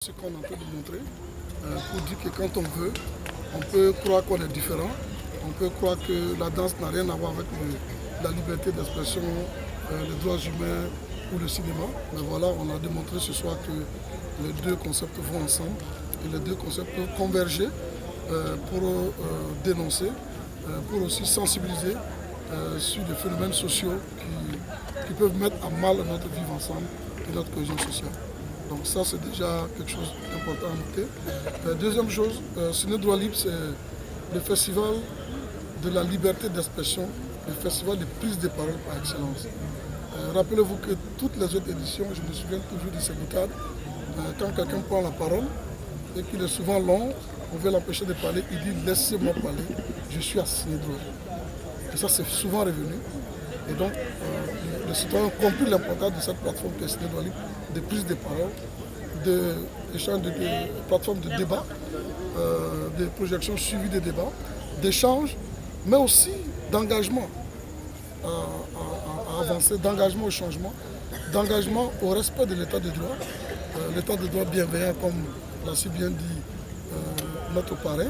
Ce qu'on est en train de montrer, pour dire que quand on veut, on peut croire qu'on est différent, on peut croire que la danse n'a rien à voir avec la liberté d'expression, les droits humains ou le cinéma. Mais voilà, on a démontré ce soir que les deux concepts vont ensemble et les deux concepts peuvent converger pour dénoncer, pour aussi sensibiliser sur des phénomènes sociaux qui peuvent mettre à mal notre vivre ensemble et notre cohésion sociale. Donc ça, c'est déjà quelque chose d'important à noter. Deuxième chose, Ciné Droit Libre, c'est le festival de la liberté d'expression, le festival de prise de parole par excellence. Rappelez-vous que toutes les autres éditions, je me souviens toujours de ces cadres, quand quelqu'un prend la parole et qu'il est souvent long, on veut l'empêcher de parler, il dit « laissez-moi parler, je suis à Ciné Droit Libre ». Et ça, c'est souvent revenu. Et donc, les citoyens ont compris l'importance de cette plateforme qui est Ciné Droit Libre, de prise de parole, de plateforme de débat, de projections suivies de débats, d'échanges, mais aussi d'engagement à avancer, d'engagement au changement, d'engagement au respect de l'état de droit, l'état de droit bienveillant, comme l'a si bien dit notre parrain,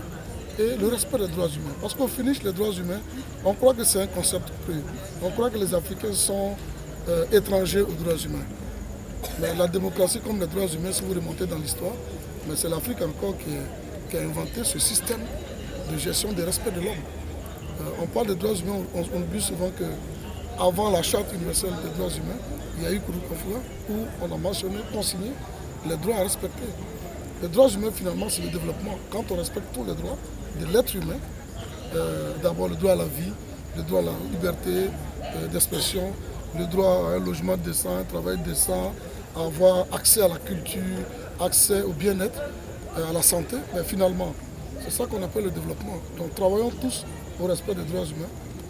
et le respect des droits humains. Parce qu'au finish, les droits humains, on croit que c'est un concept cru. On croit que les Africains sont étrangers aux droits humains. Mais la démocratie comme les droits humains, si vous remontez dans l'histoire, c'est l'Afrique encore qui a inventé ce système de gestion des respects de l'homme. On parle des droits humains, on oublie souvent qu'avant la charte universelle des droits humains, il y a eu Kouroukoua Conflans où on a mentionné, consigné les droits à respecter. Les droits humains, finalement, c'est le développement. Quand on respecte tous les droits de l'être humain, d'abord le droit à la vie, le droit à la liberté d'expression, le droit à un logement décent, un travail décent, à avoir accès à la culture, accès au bien-être, à la santé, mais finalement, c'est ça qu'on appelle le développement. Donc travaillons tous au respect des droits humains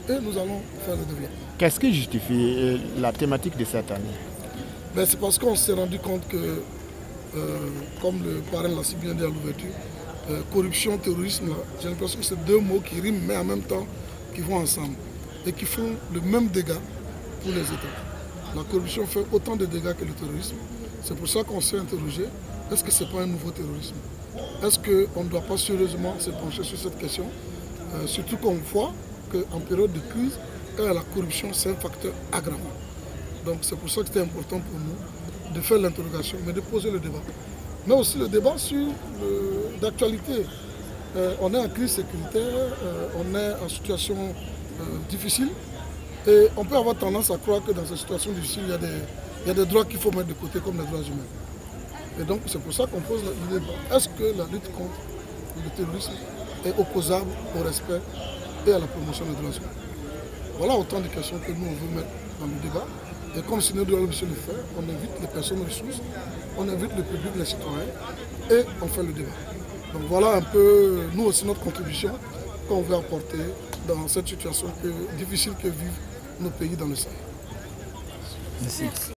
et nous allons faire le développement. Qu'est-ce qui justifie la thématique de cette année? C'est parce qu'on s'est rendu compte que, comme le parrain l'a si bien dit à l'ouverture, corruption, terrorisme, j'ai l'impression que c'est deux mots qui riment mais en même temps qui vont ensemble et qui font le même dégât pour les États. La corruption fait autant de dégâts que le terrorisme. C'est pour ça qu'on s'est interrogé, est-ce que ce n'est pas un nouveau terrorisme? Est-ce qu'on ne doit pas sérieusement se pencher sur cette question? Surtout qu'on voit qu'en période de crise, la corruption, c'est un facteur aggravant. Donc c'est pour ça que c'était important pour nous de faire l'interrogation, mais de poser le débat. Mais aussi le débat sur l'actualité. On est en crise sécuritaire, on est en situation difficile. Et on peut avoir tendance à croire que dans ces situations difficiles, il y a des droits qu'il faut mettre de côté comme les droits humains. Et donc c'est pour ça qu'on pose le débat. Est-ce que la lutte contre le terrorisme est opposable au respect et à la promotion des droits humains? Voilà autant de questions que nous on veut mettre dans le débat. Et comme Ciné Droit Libre le fait, on invite les personnes ressources, on invite le public, les citoyens, et on fait le débat. Donc voilà un peu, nous aussi, notre contribution qu'on veut apporter dans cette situation difficile que vivent nos pays dans le Sahel. Merci.